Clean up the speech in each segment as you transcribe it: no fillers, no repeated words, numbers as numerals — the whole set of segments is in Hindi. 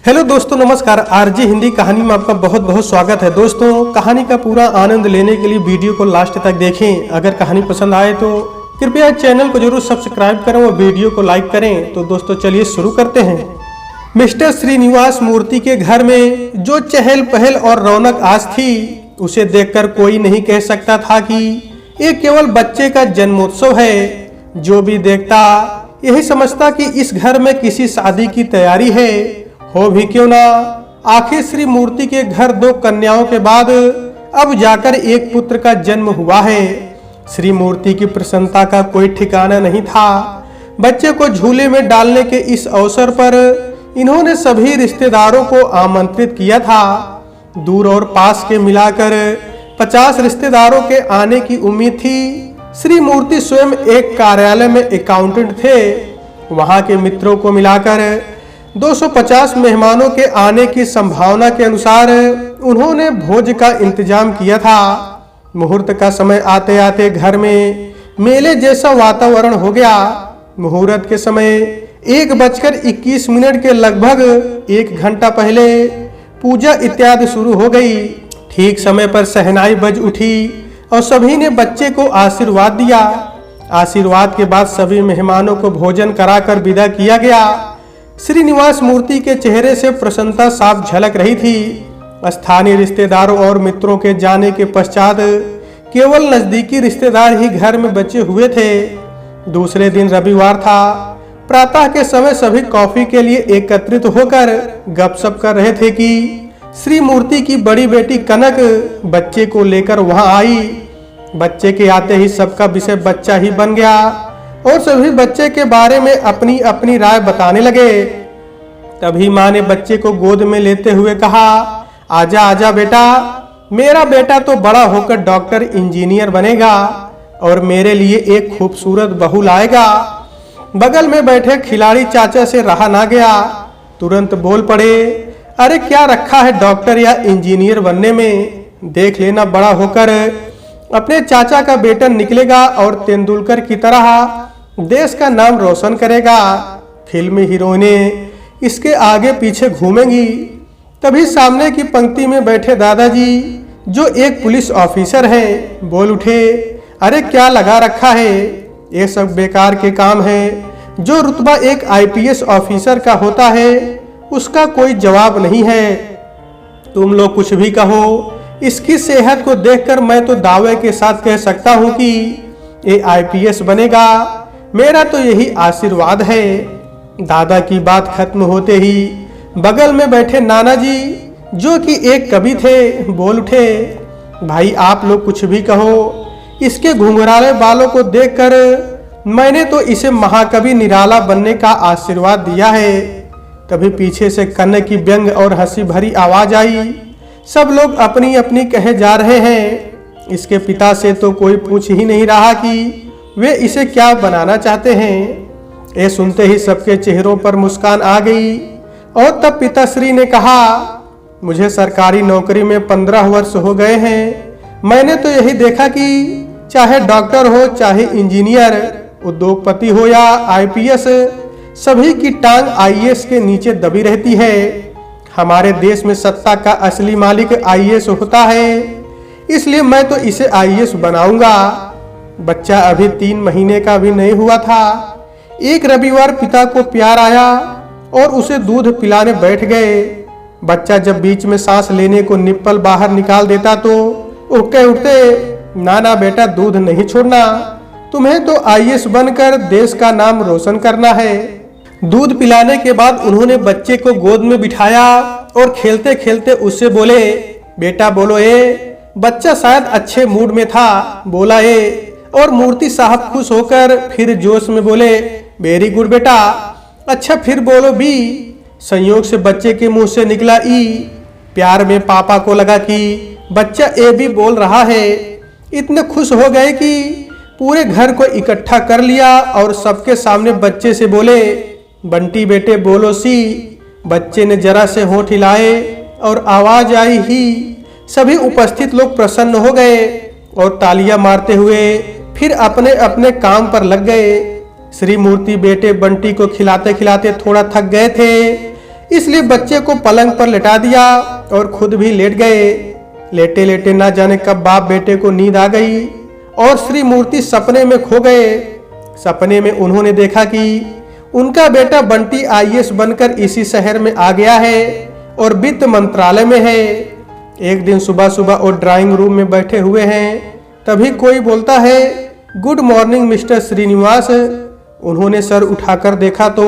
हेलो दोस्तों, नमस्कार। आरजे हिंदी कहानी में आपका बहुत बहुत स्वागत है। दोस्तों, कहानी का पूरा आनंद लेने के लिए वीडियो को लास्ट तक देखें। अगर कहानी पसंद आए तो कृपया चैनल को जरूर सब्सक्राइब करें और वीडियो को लाइक करें। तो दोस्तों चलिए शुरू करते हैं। मिस्टर श्रीनिवास मूर्ति के घर में जो चहल पहल और रौनक आज थी, उसे देखकर कोई नहीं कह सकता था कि ये केवल बच्चे का जन्मोत्सव है। जो भी देखता यही समझता कि इस घर में किसी शादी की तैयारी है, हो भी क्यों ना। आखिर श्री मूर्ति के घर 2 कन्याओं के बाद अब जाकर एक पुत्र का जन्म हुआ है। श्री मूर्ति की प्रसन्नता का कोई ठिकाना नहीं था। बच्चे को झूले में डालने के इस अवसर पर इन्होंने सभी रिश्तेदारों को आमंत्रित किया था। दूर और पास के मिलाकर 50 रिश्तेदारों के आने की उम्मीद थी। श्री मूर्ति स्वयं एक कार्यालय में अकाउंटेंट थे। वहां के मित्रों को मिलाकर 250 मेहमानों के आने की संभावना के अनुसार उन्होंने भोज का इंतजाम किया था। मुहूर्त का समय आते आते घर में मेले जैसा वातावरण हो गया। मुहूर्त के समय 1:21 के लगभग 1 घंटा पहले पूजा इत्यादि शुरू हो गई। ठीक समय पर शहनाई बज उठी और सभी ने बच्चे को आशीर्वाद दिया। आशीर्वाद के बाद सभी मेहमानों को भोजन कराकर विदा किया गया। श्रीनिवास मूर्ति के चेहरे से प्रसन्नता साफ झलक रही थी। स्थानीय रिश्तेदारों और मित्रों के जाने के पश्चात केवल नजदीकी रिश्तेदार ही घर में बचे हुए थे। दूसरे दिन रविवार था। प्रातः के समय सभी कॉफी के लिए एकत्रित होकर गपशप कर रहे थे कि श्री मूर्ति की बड़ी बेटी कनक बच्चे को लेकर वहां आई। बच्चे के आते ही सबका विषय बच्चा ही बन गया और सभी बच्चे के बारे में अपनी अपनी राय बताने लगे। तभी माँ ने बच्चे को गोद में लेते हुए कहा, आजा आजा बेटा, मेरा बेटा तो बड़ा होकर डॉक्टर इंजीनियर बनेगा और मेरे लिए एक खूबसूरत बहू लाएगा। बगल में बैठे खिलाड़ी चाचा से रहा ना गया, तुरंत बोल पड़े, अरे क्या रखा है डॉक्टर या इंजीनियर बनने में। देख लेना, बड़ा होकर अपने चाचा का बेटा निकलेगा और तेंदुलकर की तरह देश का नाम रोशन करेगा। फिल्मी हीरोइनें इसके आगे पीछे घूमेंगी। तभी सामने की पंक्ति में बैठे दादाजी, जो एक पुलिस ऑफिसर हैं, बोल उठे, अरे क्या लगा रखा है, ये सब बेकार के काम है। जो रुतबा एक आईपीएस ऑफिसर का होता है उसका कोई जवाब नहीं है। तुम लोग कुछ भी कहो, इसकी सेहत को देखकर मैं तो दावे के साथ कह सकता हूँ कि ये आईपीएस बनेगा। मेरा तो यही आशीर्वाद है। दादा की बात खत्म होते ही बगल में बैठे नाना जी, जो कि एक कवि थे, बोल उठे, भाई आप लोग कुछ भी कहो, इसके घुंघराले बालों को देखकर मैंने तो इसे महाकवि निराला बनने का आशीर्वाद दिया है। तभी पीछे से कन्नक की व्यंग और हंसी भरी आवाज आई। सब लोग अपनी अपनी कहे जा रहे हैं। इसके पिता से तो कोई पूछ ही नहीं रहा कि वे इसे क्या बनाना चाहते हैं। ये सुनते ही सबके चेहरों पर मुस्कान आ गई और तब पिताश्री ने कहा, मुझे सरकारी नौकरी में 15 वर्ष हो गए हैं। मैंने तो यही देखा कि चाहे डॉक्टर हो, चाहे इंजीनियर, उद्योगपति हो या आईपीएस, सभी की टांग आईएएस के नीचे दबी रहती है। हमारे देश में सत्ता का असली मालिक आईएएस होता है, इसलिए मैं तो इसे आईएएस बनाऊंगा। बच्चा अभी 3 महीने का भी नहीं हुआ था। एक रविवार पिता को प्यार आया और उसे दूध पिलाने बैठ गए। बच्चा जब बीच में सांस लेने को निप्पल बाहर निकाल देता तो उठते उठते, ना ना बेटा, दूध नहीं छोड़ना, तुम्हें तो आईएएस बनकर देश का नाम रोशन करना है। दूध पिलाने के बाद उन्होंने बच्चे को गोद में बिठाया और खेलते खेलते उससे बोले, बेटा बोलो ए। बच्चा शायद अच्छे मूड में था, बोला ए, और मूर्ति साहब खुश होकर फिर जोश में बोले, वेरी गुड बेटा। अच्छा फिर बोलो बी। संयोग से बच्चे के मुंह से निकला ई। प्यार में पापा को लगा कि बच्चा ए भी बोल रहा है। इतने खुश हो गए कि पूरे घर को इकट्ठा कर लिया और सबके सामने बच्चे से बोले, बंटी बेटे बोलो सी। बच्चे ने जरा से होंठ हिलाए और आवाज आई ही। सभी उपस्थित लोग प्रसन्न हो गए और तालियां मारते हुए फिर अपने अपने काम पर लग गए। श्री मूर्ति बेटे बंटी को खिलाते खिलाते थोड़ा थक गए थे, इसलिए बच्चे को पलंग पर लेटा दिया और खुद भी लेट गए। लेटे लेटे ना जाने कब बाप बेटे को नींद आ गई और श्री मूर्ति सपने में खो गए। सपने में उन्होंने देखा कि उनका बेटा बंटी आईएएस बनकर इसी शहर में आ गया है और वित्त मंत्रालय में है। एक दिन सुबह सुबह वो ड्राइंग रूम में बैठे हुए हैं, तभी कोई बोलता है, गुड मॉर्निंग मिस्टर श्रीनिवास। उन्होंने सर उठाकर देखा तो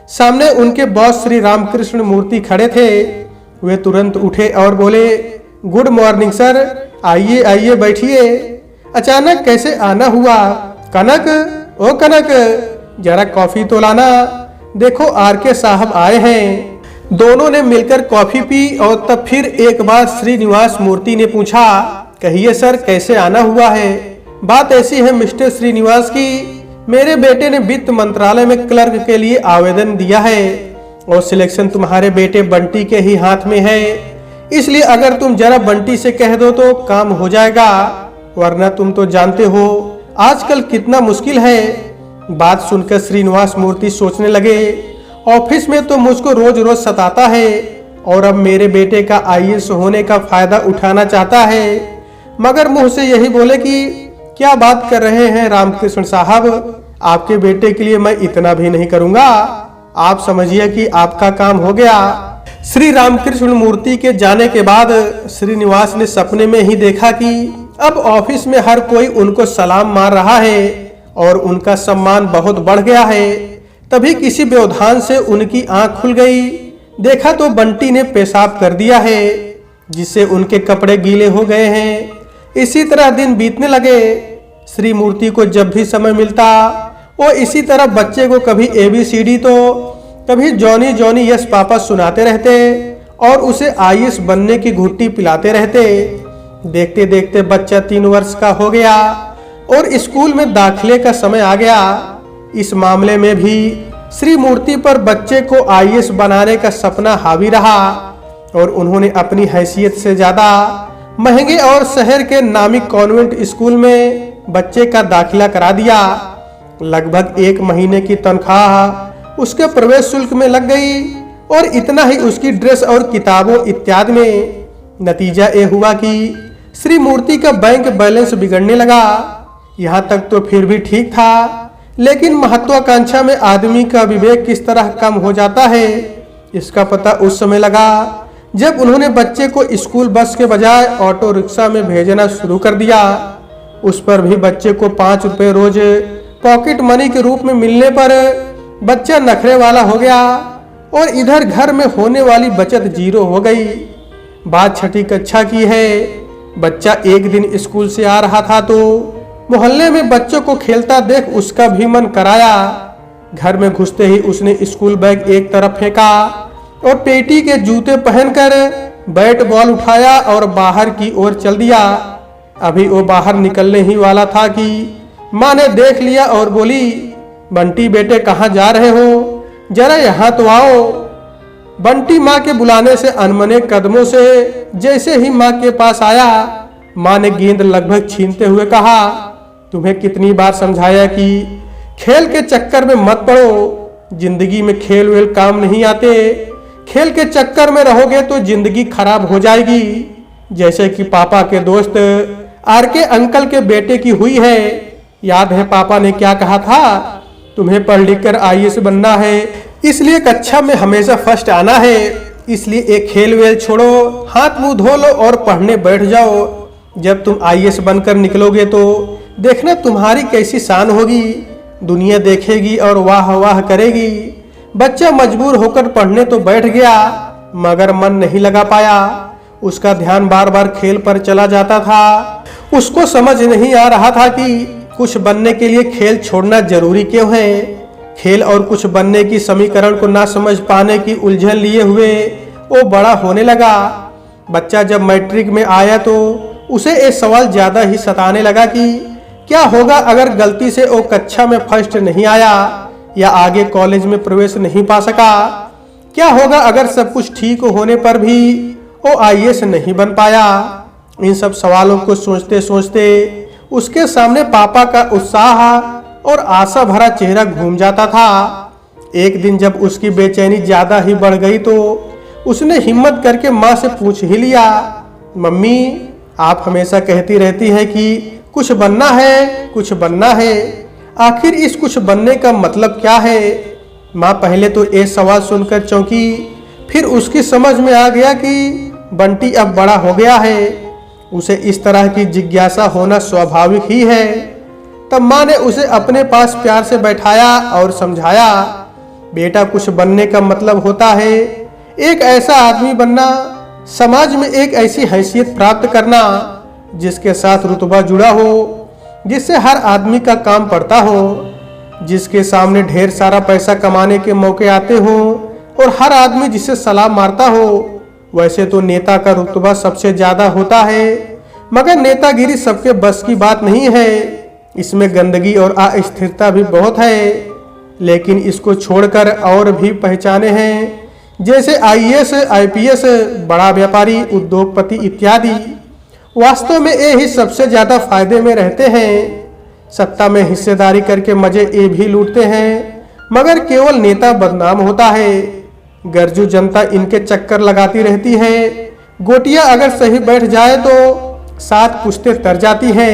सामने उनके बॉस श्री रामकृष्ण मूर्ति खड़े थे। वे तुरंत उठे और बोले, गुड मॉर्निंग सर, आइए आइए बैठिए। अचानक कैसे आना हुआ? कनक, ओ कनक, जरा कॉफी तो लाना, देखो आरके साहब आए हैं। दोनों ने मिलकर कॉफी पी और तब फिर एक बार श्रीनिवास मूर्ति ने पूछा, कहिए सर कैसे आना हुआ है? बात ऐसी है मिस्टर श्रीनिवास की मेरे बेटे ने वित्त मंत्रालय में क्लर्क के लिए आवेदन दिया है और सिलेक्शन तुम्हारे बेटे बंटी के ही हाथ में है। इसलिए अगर तुम जरा बंटी से कह दो तो काम हो जाएगा, वरना तुम तो जानते हो आजकल कितना मुश्किल है। बात सुनकर श्रीनिवास मूर्ति सोचने लगे, ऑफिस में तो मुझको रोज रोज सताता है और अब मेरे बेटे का आईएएस होने का फायदा उठाना चाहता है, मगर मुंह से यही बोले कि क्या बात कर रहे हैं रामकृष्ण साहब, आपके बेटे के लिए मैं इतना भी नहीं करूंगा, आप समझिए कि आपका काम हो गया। श्री रामकृष्ण मूर्ति के जाने के बाद श्रीनिवास ने सपने में ही देखा कि अब ऑफिस में हर कोई उनको सलाम मार रहा है और उनका सम्मान बहुत बढ़ गया है। तभी किसी व्यवधान से उनकी आंख खुल गई, देखा तो बंटी ने पेशाब कर दिया है, जिससे उनके कपड़े गीले हो गए हैं। इसी तरह दिन बीतने लगे। श्री मूर्ति को जब भी समय मिलता वो इसी तरह बच्चे को कभी ABCD तो कभी जॉनी जॉनी यस पापा सुनाते रहते और उसे आईएएस बनने की घुट्टी पिलाते रहते। देखते देखते बच्चा 3 वर्ष का हो गया और स्कूल में दाखिले का समय आ गया। इस मामले में भी श्री मूर्ति पर बच्चे को आईएएस बनाने का सपना हावी रहा और उन्होंने अपनी हैसियत से ज्यादा महंगे और शहर के नामी कॉन्वेंट स्कूल में बच्चे का दाखिला करा दिया। लगभग 1 महीने की तनख्वाह उसके प्रवेश शुल्क में लग गई और इतना ही उसकी ड्रेस और किताबों इत्यादि में। नतीजा ये हुआ कि श्री मूर्ति का बैंक बैलेंस बिगड़ने लगा। यहाँ तक तो फिर भी ठीक था, लेकिन महत्वाकांक्षा में आदमी का विवेक किस तरह कम हो जाता है इसका पता उस समय लगा जब उन्होंने बच्चे को स्कूल बस के बजाय ऑटो रिक्शा में भेजना शुरू कर दिया। उस पर भी बच्चे को 5 रुपए रोज पॉकेट मनी के रूप में मिलने पर बच्चा नखरे वाला हो गया और इधर घर में होने वाली बचत 0 हो गई। बात 6ठी कक्षा की है। बच्चा एक दिन स्कूल से आ रहा था तो मोहल्ले में बच्चों को खेलता देख उसका भी मन कराया। घर में घुसते ही उसने स्कूल बैग एक तरफ फेंका और पेटी के जूते पहनकर बैट बॉल उठाया और बाहर की ओर चल दिया। अभी वो बाहर निकलने ही वाला था कि माँ ने देख लिया और बोली, बंटी बेटे कहाँ जा रहे हो, जरा यहाँ तो आओ। बंटी माँ के बुलाने से अनमने कदमों से जैसे ही माँ के पास आया, माँ ने गेंद लगभग छीनते हुए कहा, तुम्हें कितनी बार समझाया कि खेल के चक्कर में मत पड़ो, जिंदगी में खेल वेल काम नहीं आते, खेल के चक्कर में रहोगे तो जिंदगी खराब हो जाएगी। जैसे कि पापा के दोस्त आरके अंकल के बेटे की हुई है। याद है पापा ने क्या कहा था, तुम्हें पढ़ लिख कर आईएएस बनना है, इसलिए कक्षा में हमेशा फर्स्ट आना है। इसलिए एक खेल वेल छोड़ो, हाथ मुंह धो लो और पढ़ने बैठ जाओ। जब तुम आईएएस बनकर निकलोगे तो देखना तुम्हारी कैसी शान होगी, दुनिया देखेगी और वाह वाह करेगी। बच्चा मजबूर होकर पढ़ने तो बैठ गया, मगर मन नहीं लगा पाया। उसका ध्यान बार बार खेल पर चला जाता था। उसको समझ नहीं आ रहा था कि कुछ बनने के लिए खेल छोड़ना जरूरी क्यों है। खेल और कुछ बनने की समीकरण को ना समझ पाने की उलझन लिए हुए वो बड़ा होने लगा। बच्चा जब मैट्रिक में आया तो उसे एक सवाल ज्यादा ही सताने लगा कि क्या होगा अगर गलती से वो कक्षा में फर्स्ट नहीं आया या आगे कॉलेज में प्रवेश नहीं पा सका। क्या होगा अगर सब कुछ ठीक होने पर भी वो आईएएस नहीं बन पाया। इन सब सवालों को सोचते सोचते उसके सामने पापा का उत्साह और आशा भरा चेहरा घूम जाता था। एक दिन जब उसकी बेचैनी ज्यादा ही बढ़ गई तो उसने हिम्मत करके माँ से पूछ ही लिया, मम्मी आप हमेशा कहती रहती है कि कुछ बनना है, कुछ बनना है, आखिर इस कुछ बनने का मतलब क्या है। माँ पहले तो ये सवाल सुनकर चौंकी, फिर उसकी समझ में आ गया कि बंटी अब बड़ा हो गया है, उसे इस तरह की जिज्ञासा होना स्वाभाविक ही है। तब माँ ने उसे अपने पास प्यार से बैठाया और समझाया, बेटा कुछ बनने का मतलब होता है एक ऐसा आदमी बनना, समाज में एक ऐसी हैसियत प्राप्त करना जिसके साथ रुतबा जुड़ा हो, जिससे हर आदमी का काम पड़ता हो, जिसके सामने ढेर सारा पैसा कमाने के मौके आते हो और हर आदमी जिसे सलाम मारता हो। वैसे तो नेता का रुतबा सबसे ज्यादा होता है, मगर नेतागिरी सबके बस की बात नहीं है, इसमें गंदगी और अस्थिरता भी बहुत है। लेकिन इसको छोड़कर और भी पहचाने हैं, जैसे आईएएस, आईपीएस, बड़ा व्यापारी, उद्योगपति इत्यादि। वास्तव में ये ही सबसे ज्यादा फायदे में रहते हैं। सत्ता में हिस्सेदारी करके मजे ये भी लूटते हैं, मगर केवल नेता बदनाम होता है। गर्जू जनता इनके चक्कर लगाती रहती है। गोटियां अगर सही बैठ जाए तो 7 पुश्तें तर जाती है।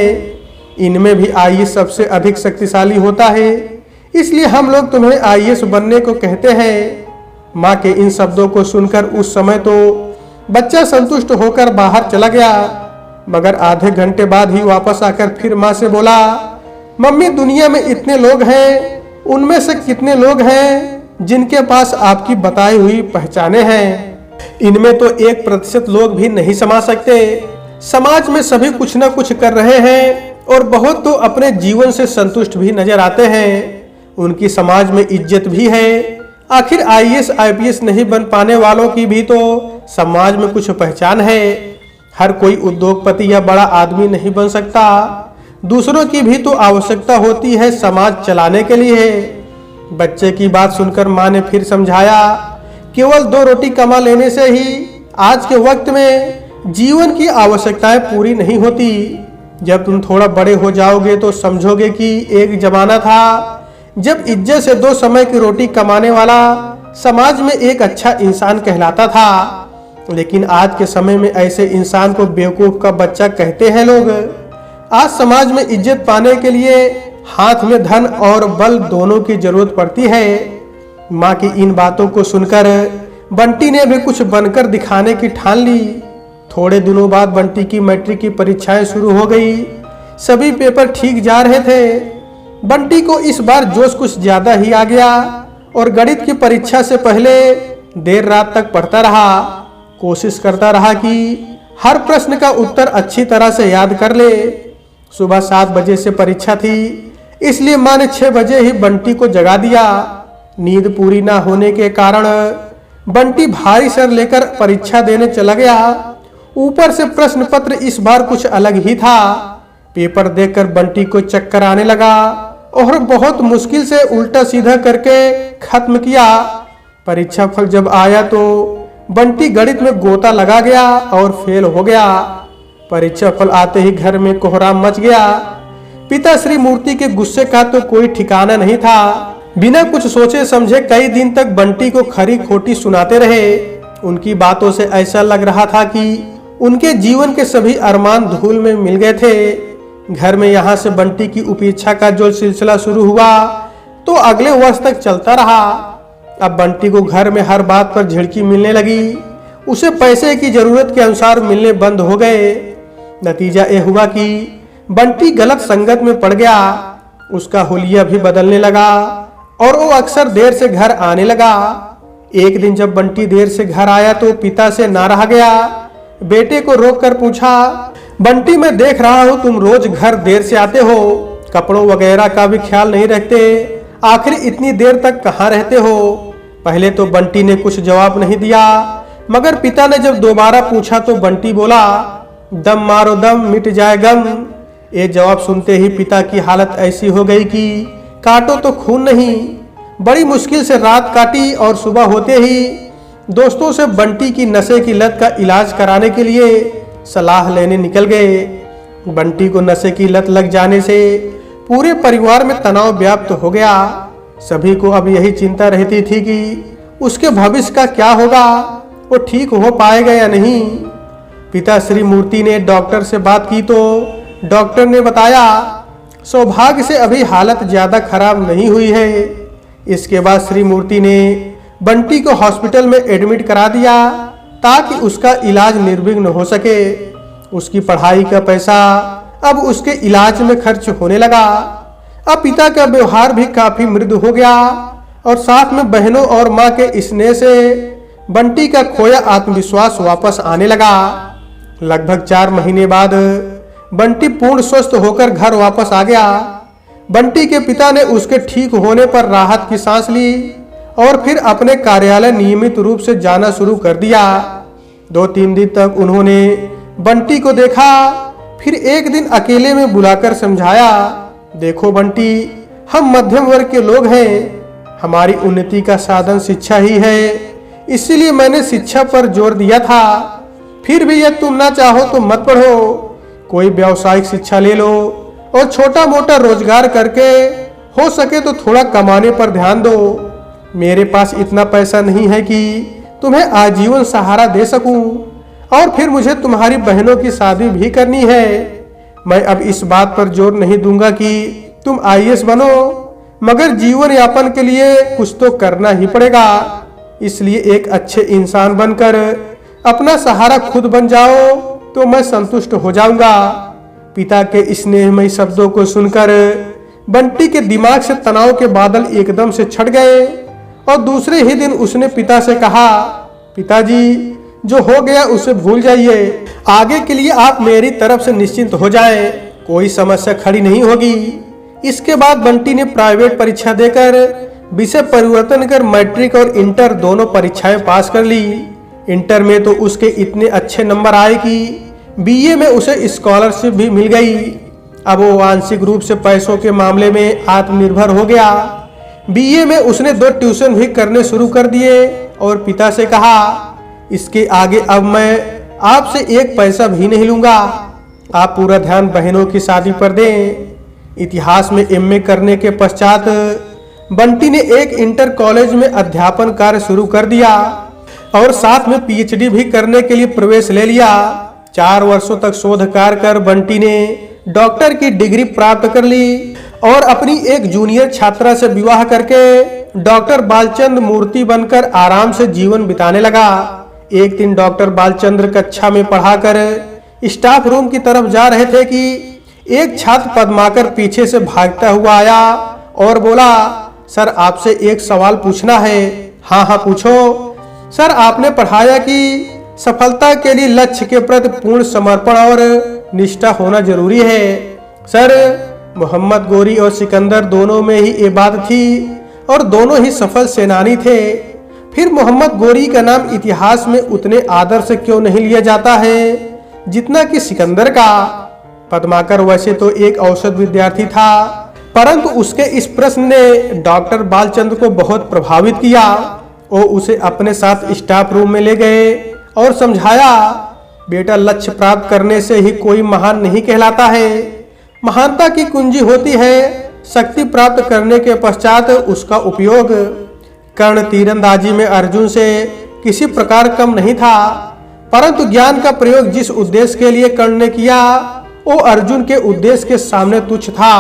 इनमें भी आईएएस सबसे अधिक शक्तिशाली होता है, इसलिए हम लोग तुम्हें आईएएस बनने को कहते हैं। माँ के इन शब्दों को सुनकर उस समय तो बच्चा संतुष्ट होकर बाहर चला गया, मगर आधे घंटे बाद ही वापस आकर फिर माँ से बोला, मम्मी दुनिया में इतने लोग हैं, उनमें से कितने लोग हैं जिनके पास आपकी बताई हुई पहचाने हैं। इनमें तो 1% लोग भी नहीं समा सकते। समाज में सभी कुछ न कुछ कर रहे हैं और बहुत तो अपने जीवन से संतुष्ट भी नजर आते हैं, उनकी समाज में इज्जत भी है। आखिर आईएएस आईपीएस नहीं बन पाने वालों की भी तो समाज में कुछ पहचान है। हर कोई उद्योगपति या बड़ा आदमी नहीं बन सकता, दूसरों की भी तो आवश्यकता होती है समाज चलाने के लिए। बच्चे की बात सुनकर माँ ने फिर समझाया, केवल 2 रोटी कमा लेने से ही आज के वक्त में जीवन की आवश्यकताएं पूरी नहीं होती। जब तुम थोड़ा बड़े हो जाओगे तो समझोगे कि एक जमाना था जब इज्जत से 2 समय की रोटी कमाने वाला समाज में एक अच्छा इंसान कहलाता था। लेकिन आज के समय में ऐसे इंसान को बेवकूफ का बच्चा कहते हैं लोग। आज समाज में इज्जत पाने के लिए हाथ में धन और बल दोनों की जरूरत पड़ती है। माँ की इन बातों को सुनकर बंटी ने भी कुछ बनकर दिखाने की ठान ली। थोड़े दिनों बाद बंटी की मैट्रिक की परीक्षाएं शुरू हो गई। सभी पेपर ठीक जा रहे थे। बंटी को इस बार जोश कुछ ज्यादा ही आ गया और गणित की परीक्षा से पहले देर रात तक पढ़ता रहा। कोशिश करता रहा कि हर प्रश्न का उत्तर अच्छी तरह से याद कर ले। सुबह 7 बजे से परीक्षा थी, इसलिए माँ ने 6 बजे ही बंटी को जगा दिया। नींद पूरी ना होने के कारण बंटी भारी सर लेकर परीक्षा देने चला गया। ऊपर से प्रश्न पत्र इस बार कुछ अलग ही था। पेपर देखकर बंटी को चक्कर आने लगा और बहुत मुश्किल से उल्टा सीधा करके खत्म किया। परीक्षा फल जब आया तो बंटी गणित में गोता लगा गया और फेल हो गया। परीक्षा फल आते ही घर में कोहराम मच गया। पिता श्री मूर्ति के गुस्से का तो कोई ठिकाना नहीं था। बिना कुछ सोचे समझे कई दिन तक बंटी को खरी खोटी सुनाते रहे। उनकी बातों से ऐसा लग रहा था कि उनके जीवन के सभी अरमान धूल में मिल गए थे। घर में यहाँ से बंटी की उपेक्षा का जो सिलसिला शुरू हुआ तो अगले वर्ष तक चलता रहा। अब बंटी को घर में हर बात पर झिड़की मिलने लगी। उसे पैसे की जरूरत के अनुसार मिलने बंद हो गए। नतीजा यह हुआ कि बंटी गलत संगत में पड़ गया। उसका हुलिया भी बदलने लगा और वो अक्सर देर से घर आने लगा। एक दिन जब बंटी देर से घर आया तो पिता से ना रहा गया। बेटे को रोक कर पूछा, बंटी मैं देख रहा हूँ तुम रोज घर देर से आते हो, कपड़ों वगैरह का भी ख्याल नहीं रखते, आखिर इतनी देर तक कहाँ रहते हो। पहले तो बंटी ने कुछ जवाब नहीं दिया, मगर पिता ने जब दोबारा पूछा तो बंटी बोला, दम मारो दम मिट जाए गम। ये जवाब सुनते ही पिता की हालत ऐसी हो गई कि काटो तो खून नहीं। बड़ी मुश्किल से रात काटी और सुबह होते ही दोस्तों से बंटी की नशे की लत का इलाज कराने के लिए सलाह लेने निकल गए। बंटी को नशे की लत लग जाने से पूरे परिवार में तनाव व्याप्त हो गया। सभी को अब यही चिंता रहती थी कि उसके भविष्य का क्या होगा, वो ठीक हो पाएगा या नहीं। पिता श्री मूर्ति ने डॉक्टर से बात की तो डॉक्टर ने बताया सौभाग्य से अभी हालत ज्यादा खराब नहीं हुई है। इसके बाद श्री मूर्ति ने बंटी को हॉस्पिटल में एडमिट करा दिया ताकि उसका इलाज निर्विघ्न हो सके। उसकी पढ़ाई का पैसा अब उसके इलाज में खर्च होने लगा। अब पिता का व्यवहार भी काफी मृदु हो गया और साथ में बहनों और माँ के स्नेह से बंटी का खोया आत्मविश्वास वापस आने लगा। लगभग 4 महीने बाद बंटी पूर्ण स्वस्थ होकर घर वापस आ गया। बंटी के पिता ने उसके ठीक होने पर राहत की सांस ली और फिर अपने कार्यालय नियमित रूप से जाना शुरू कर दिया। 2-3 दिन तक उन्होंने बंटी को देखा, फिर एक दिन अकेले में बुलाकर समझाया, देखो बंटी, हम मध्यम वर्ग के लोग हैं, हमारी उन्नति का साधन शिक्षा ही है, इसीलिए मैंने शिक्षा पर जोर दिया था। फिर भी यदि तुम ना चाहो तो मत पढ़ो, कोई व्यावसायिक शिक्षा ले लो और छोटा मोटा रोजगार करके हो सके तो थोड़ा कमाने पर ध्यान दो। मेरे पास इतना पैसा नहीं है कि तुम्हें आजीवन सहारा दे सकूं, और फिर मुझे तुम्हारी बहनों की शादी भी करनी है। मैं अब इस बात पर जोर नहीं दूंगा कि तुम आईएएस बनो, मगर जीवन यापन के लिए कुछ तो करना ही पड़ेगा। इसलिए एक अच्छे इंसान बनकर अपना सहारा खुद बन जाओ तो मैं संतुष्ट हो जाऊंगा। पिता के स्नेहमयी शब्दों को सुनकर बंटी के दिमाग से तनाव के बादल एकदम से छट गए और दूसरे ही दिन उसने पिता से कहा, पिताजी, जो हो गया उसे भूल जाइए, आगे के लिए आप मेरी तरफ से निश्चिंत हो जाएं, कोई समस्या खड़ी नहीं होगी। इसके बाद बंटी ने प्राइवेट परीक्षा देकर विषय परिवर्तन कर मैट्रिक और इंटर दोनों परीक्षाएं पास कर ली। इंटर में तो उसके इतने अच्छे नंबर आए कि बीए में उसे स्कॉलरशिप भी मिल गई। अब वो आंशिक रूप से पैसों के मामले में आत्मनिर्भर हो गया। बीए में उसने 2 ट्यूशन भी करने शुरू कर दिए और पिता से कहा, इसके आगे अब मैं आपसे 1 पैसा भी नहीं लूंगा, आप पूरा ध्यान बहनों की शादी पर दें। इतिहास में एमए करने के पश्चात बंटी ने एक इंटर कॉलेज में अध्यापन कार्य शुरू कर दिया और साथ में पीएचडी भी करने के लिए प्रवेश ले लिया। 4 वर्षों तक शोध कार्य कर बंटी ने डॉक्टर की डिग्री प्राप्त कर ली और अपनी एक जूनियर छात्रा से विवाह करके डॉक्टर बालचंद्र मूर्ति बनकर आराम से जीवन बिताने लगा। एक दिन डॉक्टर बालचंद्र कक्षा में पढ़ाकर स्टाफ रूम की तरफ जा रहे थे कि एक छात्र पद्माकर पीछे से भागता हुआ आया और बोला, सर आपसे एक सवाल पूछना है। हाँ हाँ पूछो। सर आपने पढ़ाया कि सफलता के लिए लक्ष्य के प्रति पूर्ण समर्पण और निष्ठा होना जरूरी है। सर मोहम्मद गोरी और सिकंदर दोनों में ही ये बात थी और दोनों ही सफल सेनानी थे, फिर मोहम्मद गोरी का नाम इतिहास में उतने आदर से क्यों नहीं लिया जाता है जितना कि सिकंदर का। पद्माकर वैसे तो एक औसत विद्यार्थी था, परंतु उसके इस प्रश्न ने डॉक्टर बालचंद्र को बहुत प्रभावित किया। वो उसे अपने साथ स्टाफ रूम में ले गए और समझाया, बेटा लक्ष्य प्राप्त करने से ही कोई महान नहीं कहलाता है, महानता की कुंजी होती है शक्ति प्राप्त करने के पश्चात उसका उपयोग। कर्ण तीरंदाजी में अर्जुन से किसी प्रकार कम नहीं था, परंतु ज्ञान का प्रयोग जिस उद्देश्य के लिए कर्ण ने किया वो अर्जुन के उद्देश्य के सामने तुच्छ था।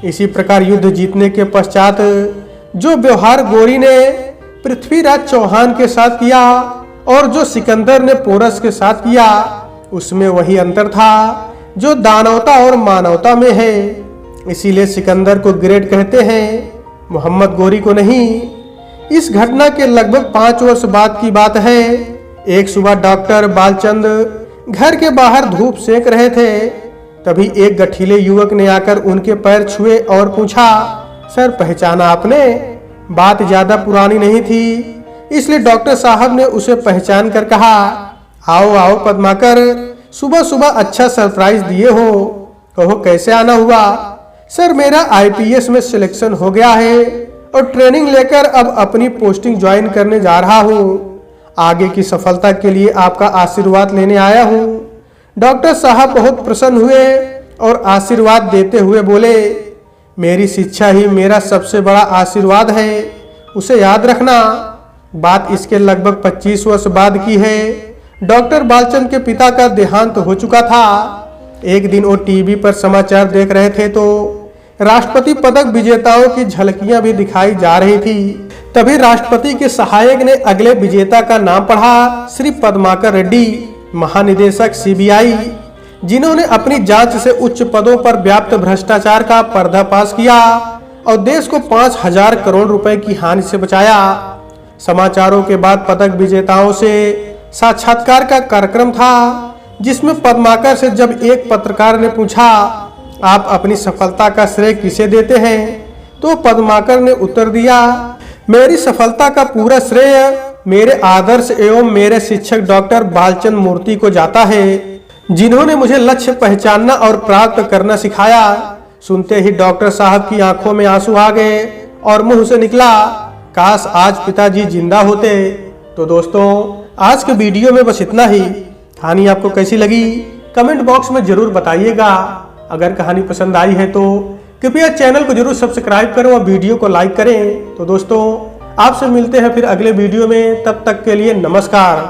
इसी प्रकार युद्ध जीतने के पश्चात जो व्यवहार गोरी ने पृथ्वीराज चौहान के साथ किया और जो सिकंदर ने पोरस के साथ किया, उसमें वही अंतर था जो दानवता और मानवता में है। इसीलिए सिकंदर को ग्रेट कहते हैं, मोहम्मद गोरी को नहीं। इस घटना के लगभग 5 वर्ष बाद की बात है। एक सुबह डॉक्टर बालचंद्र घर के बाहर धूप सेक रहे थे, तभी एक गठीले युवक ने आकर उनके पैर छुए और पूछा, सर पहचाना आपने? बात ज्यादा पुरानी नहीं थी, इसलिए डॉक्टर साहब ने उसे पहचान कर कहा, आओ आओ पद्माकर, सुबह सुबह अच्छा सरप्राइज दिए हो, कहो कैसे आना हुआ? सर मेरा आईपीएस में सिलेक्शन हो गया है और ट्रेनिंग लेकर अब अपनी पोस्टिंग ज्वाइन करने जा रहा हूँ। आगे की सफलता के लिए आपका आशीर्वाद लेने आया हूँ। डॉक्टर साहब बहुत प्रसन्न हुए और आशीर्वाद देते हुए बोले, मेरी शिक्षा ही मेरा सबसे बड़ा आशीर्वाद है, उसे याद रखना। बात इसके लगभग 25 वर्ष बाद की है। डॉक्टर बालचंद के पिता का देहांत हो चुका था। एक दिन वो टीवी पर समाचार देख रहे थे तो राष्ट्रपति पदक विजेताओं की झलकियां भी दिखाई जा रही थी। तभी राष्ट्रपति के सहायक ने अगले विजेता का नाम पढ़ा, श्री पद्माकर रेड्डी, महानिदेशक सीबीआई, जिन्होंने अपनी जांच से उच्च पदों पर व्याप्त भ्रष्टाचार का पर्दाफाश किया और देश को 5,000 करोड़ रुपए की हानि से बचाया। समाचारों के बाद पदक विजेताओं से साक्षात्कार का कार्यक्रम था, जिसमें पद्माकर से जब एक पत्रकार ने पूछा, आप अपनी सफलता का श्रेय किसे देते हैं, तो पद्माकर ने उत्तर दिया, मेरी सफलता का पूरा श्रेय मेरे आदर्श एवं मेरे शिक्षक डॉक्टर बालचंद मूर्ति को जाता है, जिन्होंने मुझे लक्ष्य पहचानना और प्राप्त करना सिखाया। सुनते ही डॉक्टर साहब की आंखों में आंसू आ गए और मुंह से निकला, काश आज पिताजी जिंदा होते। तो दोस्तों, आज के वीडियो में बस इतना ही। कहानी आपको कैसी लगी कमेंट बॉक्स में जरूर बताइएगा। अगर कहानी पसंद आई है तो कृपया चैनल को जरूर सब्सक्राइब करें और वीडियो को लाइक करें। तो दोस्तों, आपसे मिलते हैं फिर अगले वीडियो में, तब तक के लिए नमस्कार।